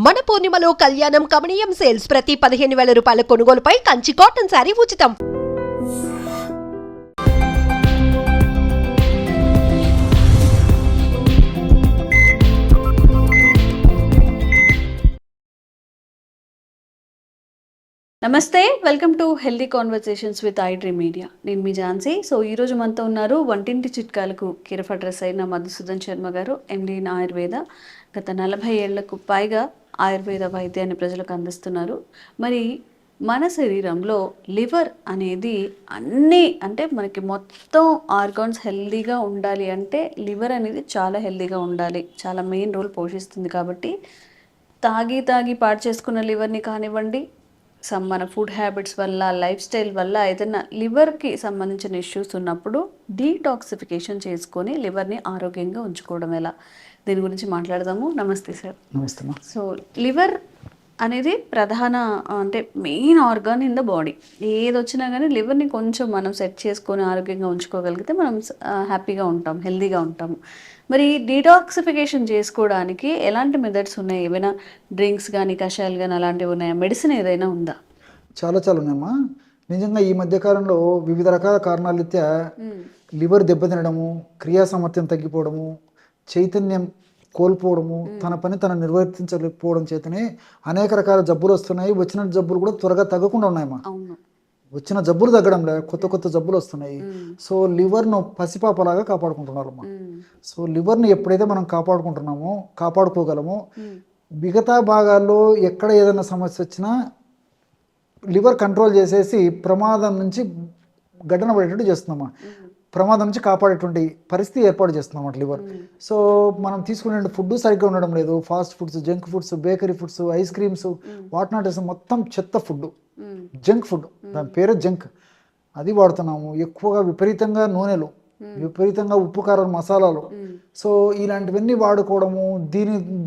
మన పూర్ణిమలో కళ్యాణం కమనీయం సేల్స్ ప్రతి 15,000 రూపాయల కొనుగోలుపై కంచి కాటన్ శారీ ఉచితం. నమస్తే, welcome to healthy conversations with I dream media. నేను మీ ఝాన్సీ. సో ఈరోజు మనతో ఉన్నారు వంటింటి చిట్కాలకు కిరఫ్ అడ్రస్ అయిన మధుసూదన్ శర్మ గారు, ఎండి ఇన్ ఆయుర్వేద. గత 40 ఏళ్లకు పైగా ఆయుర్వేద వైద్యాన్ని ప్రజలకు అందిస్తున్నారు. మరి మన శరీరంలో లివర్ అనేది అంటే మనకి మొత్తం ఆర్గాన్స్ హెల్దీగా ఉండాలి అంటే లివర్ అనేది చాలా హెల్దీగా ఉండాలి, చాలా మెయిన్ రోల్ పోషిస్తుంది. కాబట్టి తాగి పాడు చేసుకున్న లివర్ని కానివ్వండి, మన ఫుడ్ హ్యాబిట్స్ వల్ల, లైఫ్ స్టైల్ వల్ల ఏదైనా లివర్కి సంబంధించిన ఇష్యూస్ ఉన్నప్పుడు డీటాక్సిఫికేషన్ చేసుకొని లివర్ని ఆరోగ్యంగా ఉంచుకోవడం ఎలా, దీని గురించి మాట్లాడదాము. నమస్తే సార్. నమస్తే. సో లివర్ అనేది ప్రధాన main organ in the body. ఏది వచ్చినా కానీ లివర్ని కొంచెం మనం సెట్ చేసుకొని ఆరోగ్యంగా ఉంచుకోగలిగితే మనం హ్యాపీగా ఉంటాం, హెల్దీగా ఉంటాము. మరి డీటాక్సిఫికేషన్ చేసుకోవడానికి ఎలాంటి మెథడ్స్ ఉన్నాయి? ఏమైనా డ్రింక్స్ కానీ, కషాయాలు కానీ అలాంటివి ఉన్నాయా? మెడిసిన్ ఏదైనా ఉందా? చాలా ఉన్నాయమ్మా. నిజంగా ఈ మధ్యకాలంలో వివిధ రకాల కారణాల రీత్యా లివర్ దెబ్బతినడము, క్రియా సామర్థ్యం తగ్గిపోవడము, చైతన్యం కోల్పోవడము, తన పని తను నిర్వర్తించలేకపోవడం చేతనే అనేక రకాల జబ్బులు వస్తున్నాయి. వచ్చిన జబ్బులు కూడా త్వరగా తగ్గకుండా ఉన్నాయమ్మా. వచ్చిన జబ్బులు తగ్గడంలే, కొత్త జబ్బులు వస్తున్నాయి. సో లివర్ను పసిపాపలాగా కాపాడుకుంటున్నారమ్మా. సో లివర్ని ఎప్పుడైతే మనం కాపాడుకోగలమో మిగతా భాగాల్లో ఎక్కడ ఏదైనా సమస్య వచ్చినా లివర్ కంట్రోల్ చేసేసి ప్రమాదం నుంచి గడ్డన పడేటట్టు చేస్తున్నామా, ప్రమాదం నుంచి కాపాడేటువంటి పరిస్థితి ఏర్పాటు చేస్తున్నాం లివర్. సో మనం తీసుకునే ఫుడ్ సరిగ్గా ఉండడం లేదు. Fast foods, junk foods, bakery foods, ice creams, whatnot మొత్తం చెత్త ఫుడ్, జంక్ ఫుడ్, దాని పేరు జంక్, అది వాడుతున్నాము. ఎక్కువగా విపరీతంగా నూనెలు, విపరీతంగా ఉప్పు, కారం, మసాలాలు. సో ఇలాంటివన్నీ వాడుకోవడము,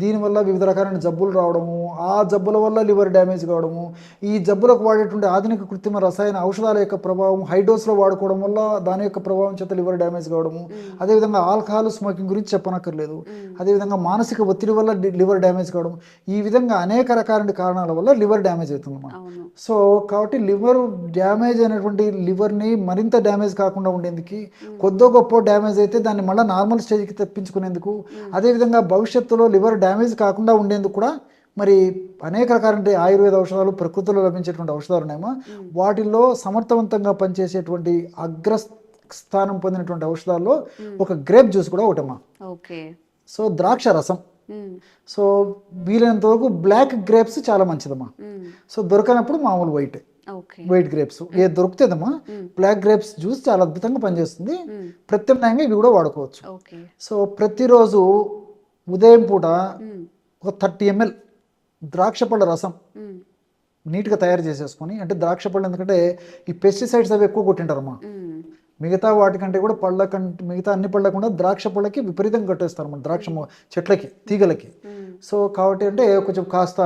దీనివల్ల వివిధ రకాలైన జబ్బులు రావడము, ఆ జబ్బుల వల్ల లివర్ డ్యామేజ్ కావడము, ఈ జబ్బులకు వాడేటువంటి ఆధునిక కృత్రిమ రసాయన ఔషధాల యొక్క ప్రభావం, హైడోస్లో వాడుకోవడం వల్ల దాని యొక్క ప్రభావం చేత లివర్ డ్యామేజ్ కావడము, అదేవిధంగా ఆల్కహాల్, స్మోకింగ్ గురించి చెప్పనక్కర్లేదు, అదేవిధంగా మానసిక ఒత్తిడి వల్ల లివర్ డ్యామేజ్ కావడం, ఈ విధంగా అనేక రకాల కారణాల వల్ల లివర్ డ్యామేజ్ అవుతుందన్నమాట. సో కాబట్టి లివర్ డ్యామేజ్ అయినటువంటి లివర్ని మరింత డ్యామేజ్ కాకుండా ఉండేందుకు, కొద్ది గొప్ప డ్యామేజ్ అయితే దాన్ని మళ్ళీ నార్మల్ స్టేజ్కి తెప్పించుకునేందుకు, అదేవిధంగా భవిష్యత్తులో లివర్ డ్యామేజ్ కాకుండా ఉండేందుకు కూడా మరి అనేక రకాల ఆయుర్వేద ఔషధాలు, ప్రకృతిలో లభించేటువంటి ఔషధాలు ఉన్నాయేమో, వాటిల్లో సమర్థవంతంగా పనిచేసేటువంటి అగ్రస్థానం పొందినటువంటి ఔషధాల్లో ఒక గ్రేప్ జ్యూస్ కూడా ఒకటమ్మా. సో ద్రాక్ష రసం. సో వీలైనంత వరకు బ్లాక్ గ్రేప్స్ చాలా మంచిదమ్మా. సో దొరకనప్పుడు మామూలు వైట్ గ్రేప్స్ ఏది దొరుకుతుందమ్మా, బ్లాక్ గ్రేప్స్ జ్యూస్ చాలా అద్భుతంగా పనిచేస్తుంది. ప్రత్యామ్నాయంగా ఇవి కూడా వాడుకోవచ్చు. సో ప్రతిరోజు ఉదయం పూట ఒక 30 ml ద్రాక్ష పళ్ళ రసం నీట్గా తయారు చేసేసుకొని, అంటే ద్రాక్ష పళ్ళు ఎందుకంటే ఈ పెస్టిసైడ్స్ అవి ఎక్కువ కొట్టింటారమ్మా. మిగతా వాటికంటే కూడా మిగతా అన్ని పళ్ళకుండా ద్రాక్ష పళ్ళకి విపరీతంగా కట్టేస్తారు మన ద్రాక్ష చెట్లకి, తీగలకి. సో కాబట్టి అంటే కొంచెం కాస్త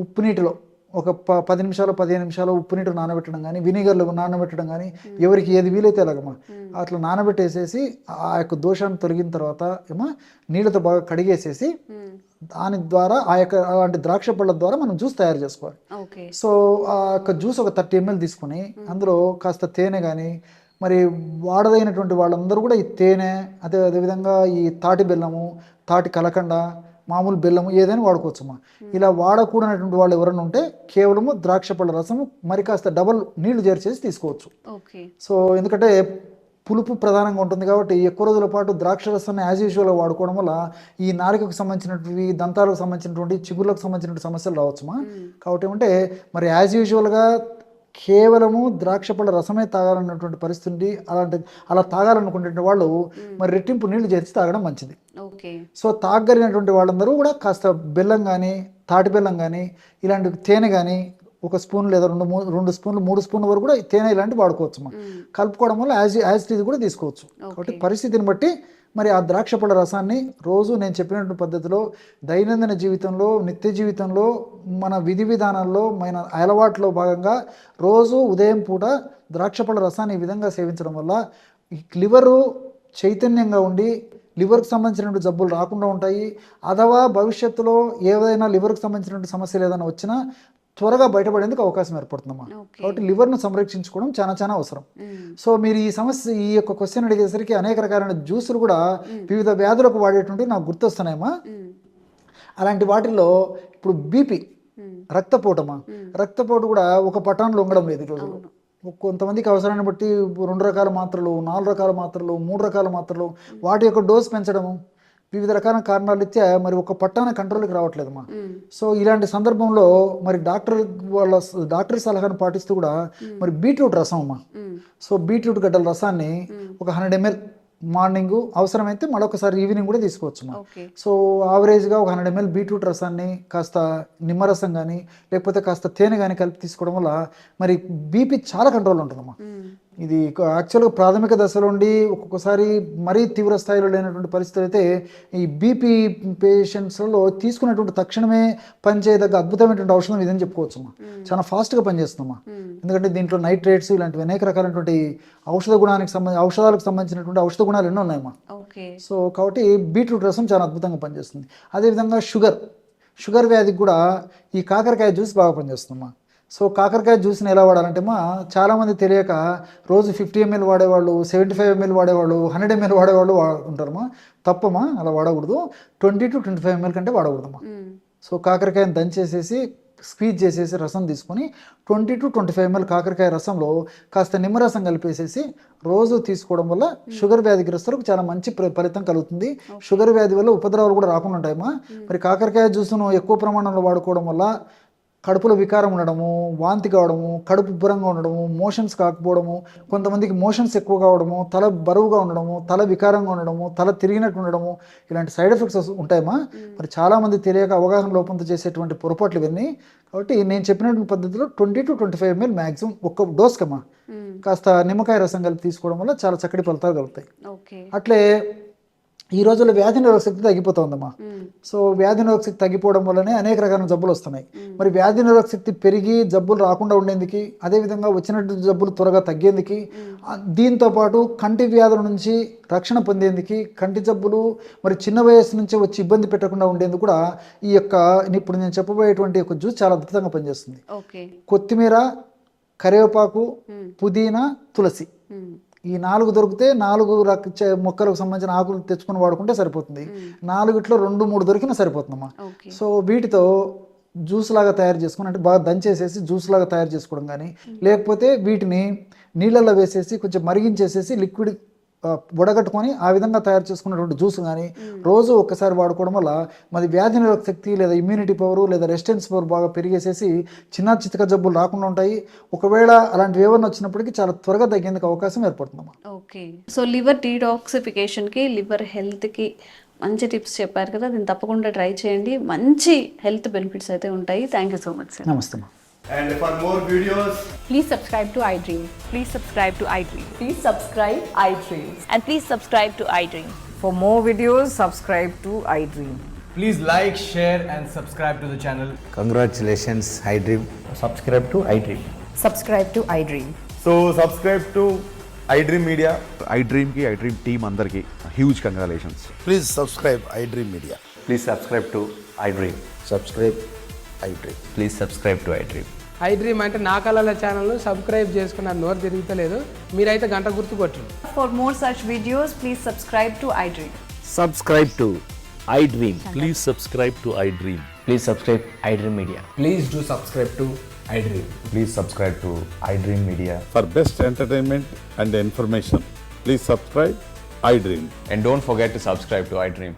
ఉప్పు నీటిలో ఒక 10 నిమిషాలు 15 నిమిషాలు ఉప్పు నీటిలో నానబెట్టడం కానీ, వినిగర్లో నానబెట్టడం కానీ, ఎవరికి ఏది వీలైతే అలాగమ్మా అట్లా నానబెట్టేసేసి ఆ యొక్క దోషాన్ని తొలగిన తర్వాత ఏమో నీళ్ళతో బాగా కడిగేసేసి దాని ద్వారా అలాంటి ద్రాక్ష పళ్ళ ద్వారా మనం జ్యూస్ తయారు చేసుకోవాలి. సో ఆ యొక్క జ్యూస్ ఒక 30 ml తీసుకుని అందులో కాస్త తేనె కానీ, మరి వాడదైనటువంటి వాళ్ళందరూ కూడా ఈ తేనె, అదేవిధంగా ఈ తాటి బెల్లము, తాటి కలకండ, మామూలు బెల్లము ఏదైనా వాడుకోవచ్చమ్మా. ఇలా వాడకూడనటువంటి వాళ్ళు ఎవరైనా ఉంటే కేవలము ద్రాక్ష పళ్ళ రసము మరి కాస్త డబల్ నీళ్లు చేర్చేసి తీసుకోవచ్చు. సో ఎందుకంటే పులుపు ప్రధానంగా ఉంటుంది కాబట్టి ఎక్కువ రోజుల పాటు ద్రాక్ష రసాన్ని యాజ్ యూజువల్గా వాడుకోవడం వల్ల ఈ నాలుకకు సంబంధించినటువంటి, దంతాలకు సంబంధించినటువంటి, చిగుళ్ళకు సంబంధించినటువంటి సమస్యలు రావచ్చుమా. కాబట్టి ఏమంటే మరి యాజ్ యూజువల్గా కేవలము ద్రాక్ష పళ్ళ రసమే తాగాలన్నటువంటి పరిస్థితి, అలా తాగాలనుకునే వాళ్ళు మరి రెట్టింపు నీళ్లు చేర్చి తాగడం మంచిది. సో తాగలిగినటువంటి వాళ్ళందరూ కూడా కాస్త బెల్లం కానీ, తాటి బెల్లం కానీ, ఇలాంటి తేనె కానీ 1 స్పూన్ లేదా 2 స్పూన్లు 3 స్పూన్ల వరకు కూడా తేనె ఇలాంటివి వాడుకోవచ్చు. కలుపుకోవడం వల్ల యాజ్ ఇది కూడా తీసుకోవచ్చు. కాబట్టి పరిస్థితిని బట్టి మరి ఆ ద్రాక్ష పళ్ళ రసాన్ని రోజు నేను చెప్పినటువంటి పద్ధతిలో దైనందిన జీవితంలో, నిత్య జీవితంలో, మన విధి విధానాల్లో, మన అలవాట్లో భాగంగా రోజు ఉదయం పూట ద్రాక్ష పళ్ళ రసాన్ని ఈ విధంగా సేవించడం వల్ల లివరు చైతన్యంగా ఉండి లివర్కి సంబంధించినటువంటి జబ్బులు రాకుండా ఉంటాయి. అథవా భవిష్యత్తులో ఏదైనా లివర్కి సంబంధించినటువంటి సమస్యలు ఏదైనా వచ్చినా త్వరగా బయటపడేందుకు అవకాశం ఏర్పడుతుందమ్మా. కాబట్టి లివర్ను సంరక్షించుకోవడం చాలా చాలా అవసరం. సో మీరు ఈ యొక్క క్వశ్చన్ అడిగేసరికి అనేక రకాలైన జ్యూసులు కూడా వివిధ వ్యాధులకు వాడేటువంటి నాకు గుర్తొస్తున్నాయమ్మా. అలాంటి వాటిల్లో ఇప్పుడు బీపీ, రక్తపోటమ్మా. రక్తపోటు కూడా ఒక పటాన్ లొంగడం లేదు ఈ రోజుల్లో. కొంతమందికి అవసరాన్ని బట్టి 2 రకాల మాత్రలు, 4 రకాల మాత్రలు, 3 రకాల మాత్రలు, వాటి యొక్క డోస్ పెంచడము, వివిధ రకాల కారణాల రీత్యా మరి ఒక పట్టాన కంట్రోల్కి రావట్లేదమ్మా. సో ఇలాంటి సందర్భంలో మరి డాక్టర్ సలహాను పాటిస్తూ కూడా మరి బీట్రూట్ రసం అమ్మా. సో బీట్రూట్ గడ్డల రసాన్ని ఒక 100 ml మార్నింగ్, అవసరమైతే మరొకసారి ఈవినింగ్ కూడా తీసుకోవచ్చు. సో యావరేజ్గా ఒక 100 ml బీట్రూట్ రసాన్ని కాస్త నిమ్మరసం కానీ లేకపోతే కాస్త తేనె కానీ కలిపి తీసుకోవడం వల్ల మరి బీపీ చాలా కంట్రోల్ ఉంటుందమ్మా. ఇది యాక్చువల్గా ప్రాథమిక దశలో ఉండి ఒక్కొక్కసారి మరీ తీవ్ర స్థాయిలో లేనటువంటి పరిస్థితులు అయితే ఈ బీపీ పేషెంట్స్లో తీసుకున్నటువంటి తక్షణమే పనిచేయదగ్గ అద్భుతమైనటువంటి ఔషధం ఇదని చెప్పుకోవచ్చమ్మా. చాలా ఫాస్ట్గా పనిచేస్తుందమ్మా. ఎందుకంటే దీంట్లో నైట్రేట్స్ ఇలాంటివి అనేక రకాలైనటువంటి ఔషధాలకు సంబంధించినటువంటి ఔషధ గుణాలు ఎన్నో ఉన్నాయమ్మా. సో కాబట్టి బీట్రూట్ రసం చాలా అద్భుతంగా పనిచేస్తుంది. అదేవిధంగా షుగర్ వ్యాధికి కూడా ఈ కాకరకాయ జ్యూస్ బాగా పనిచేస్తుందమ్మా. సో కాకరకాయ జ్యూస్ని ఎలా వాడాలంటే చాలామంది తెలియక రోజు 50 ml వాడేవాళ్ళు, 75 ml వాడేవాళ్ళు, 100 ml వాడేవాళ్ళు ఉంటారమ్మా. తప్పమ్మా, అలా వాడకూడదు. 20 to 25 ml కంటే వాడకూడదమ్మా. సో కాకరకాయని దంచేసేసి స్క్వీజ్ చేసేసి రసం తీసుకొని 20 to 25 ml కాకరకాయ రసంలో కాస్త నిమ్మరసం కలిపేసేసి రోజు తీసుకోవడం వల్ల షుగర్ వ్యాధిగ్రస్తులకు చాలా మంచి ఫలితం కలుగుతుంది. షుగర్ వ్యాధి వల్ల ఉపద్రవాలు కూడా రాకుండా ఉంటాయమ్మా. మరి కాకరకాయ జ్యూస్ను ఎక్కువ ప్రమాణంలో వాడుకోవడం వల్ల కడుపులో వికారం ఉండడము, వాంతి కావడము, కడుపు ఉబ్బరంగా ఉండడము, మోషన్స్ కాకపోవడము, కొంతమందికి మోషన్స్ ఎక్కువ కావడము, తల బరువుగా ఉండడము, తల వికారంగా ఉండడము, తల తిరిగినట్టు ఉండడము, ఇలాంటి సైడ్ ఎఫెక్ట్స్ ఉంటాయమ్మా. మరి చాలామంది తెలియక అవగాహన లోపంతో చేసేటువంటి పొరపాట్లు ఇవన్నీ. కాబట్టి నేను చెప్పినటువంటి పద్ధతిలో 20 to 25 ml మ్యాక్సిమం ఒక్క డోస్కమ్మా కాస్త నిమ్మకాయ రసం కలిపి తీసుకోవడం వల్ల చాలా చక్కటి ఫలితాలు కలుగుతాయి. అట్లే ఈ రోజుల్లో వ్యాధి నిరోధక శక్తి తగ్గిపోతుందమ్మా. సో వ్యాధి నిరోధక శక్తి తగ్గిపోవడం వల్లనే అనేక రకాల జబ్బులు వస్తున్నాయి. మరి వ్యాధి నిరోధక శక్తి పెరిగి జబ్బులు రాకుండా ఉండేందుకు, అదేవిధంగా వచ్చినట్టు జబ్బులు త్వరగా తగ్గేందుకు, దీంతో పాటు కంటి వ్యాధుల నుంచి రక్షణ పొందేందుకు, కంటి జబ్బులు మరి చిన్న వయస్సు నుంచే వచ్చి ఇబ్బంది పెట్టకుండా ఉండేందుకు కూడా ఈ యొక్క ఇప్పుడు నేను చెప్పబోయేటువంటి ఒక జ్యూస్ చాలా అద్భుతంగా పనిచేస్తుంది. కొత్తిమీర, కరివేపాకు, పుదీనా, తులసి, ఈ 4 దొరికితే 4 మొక్కలకు సంబంధించిన ఆకులు తెచ్చుకొని వాడుకుంటే సరిపోతుంది. 4 2-3 దొరికినా సరిపోతుందమ్మా. సో వీటితో జ్యూస్ లాగా తయారు చేసుకుని, అంటే బాగా దంచేసేసి జ్యూస్ లాగా తయారు చేసుకోవడం కానీ, లేకపోతే వీటిని నీళ్ళల్లో వేసేసి కొంచెం మరిగించేసేసి లిక్విడ్ వడగట్టుకొని ఆ విధంగా తయారు చేసుకున్నటువంటి జ్యూస్ కానీ రోజు ఒక్కసారి వాడుకోవడం వల్ల మరి వ్యాధి నిరోధక శక్తి లేదా ఇమ్యూనిటీ పవర్ లేదా రెసిస్టెన్స్ పవర్ బాగా పెరిగేసేసి చిన్న చితక జబ్బులు రాకుండా ఉంటాయి. ఒకవేళ అలాంటివి ఏమన్నా వచ్చినప్పటికీ చాలా త్వరగా తగ్గేందుకు అవకాశం ఏర్పడుతుందమ్మా. ఓకే, సో లివర్ డీటాక్సిఫికేషన్కి, లివర్ హెల్త్కి మంచి టిప్స్ చెప్పారు కదా, దీన్ని తప్పకుండా ట్రై చేయండి. మంచి హెల్త్ బెనిఫిట్స్ అయితే ఉంటాయి. Thank you so much sir. నమస్తే. And for more videos, please subscribe to iDream. Please subscribe to iDream. Please subscribe iDream. And please subscribe to iDream. For more videos, subscribe to iDream. please like, share and subscribe to the channel. Congratulations, iDream. Subscribe to iDream. Subscribe to iDream. So subscribe to iDream Media. iDream team andarki huge congratulations. Please subscribe iDream Media. Please subscribe to iDream. Subscribe iDream. Please subscribe to iDream. iDream అంటే నా కళల ఛానల్ను subscribe చేసుకున్న నోరు తిరుగుతలేదు, మీరైతే గంట గుర్తు కొట్టండి. For more such videos, please subscribe to iDream. Subscribe to iDream. Please subscribe to iDream. Please subscribe iDream Media. Please do subscribe to iDream. Please subscribe to iDream Media. For best entertainment and information, please subscribe iDream. And don't forget to subscribe to iDream.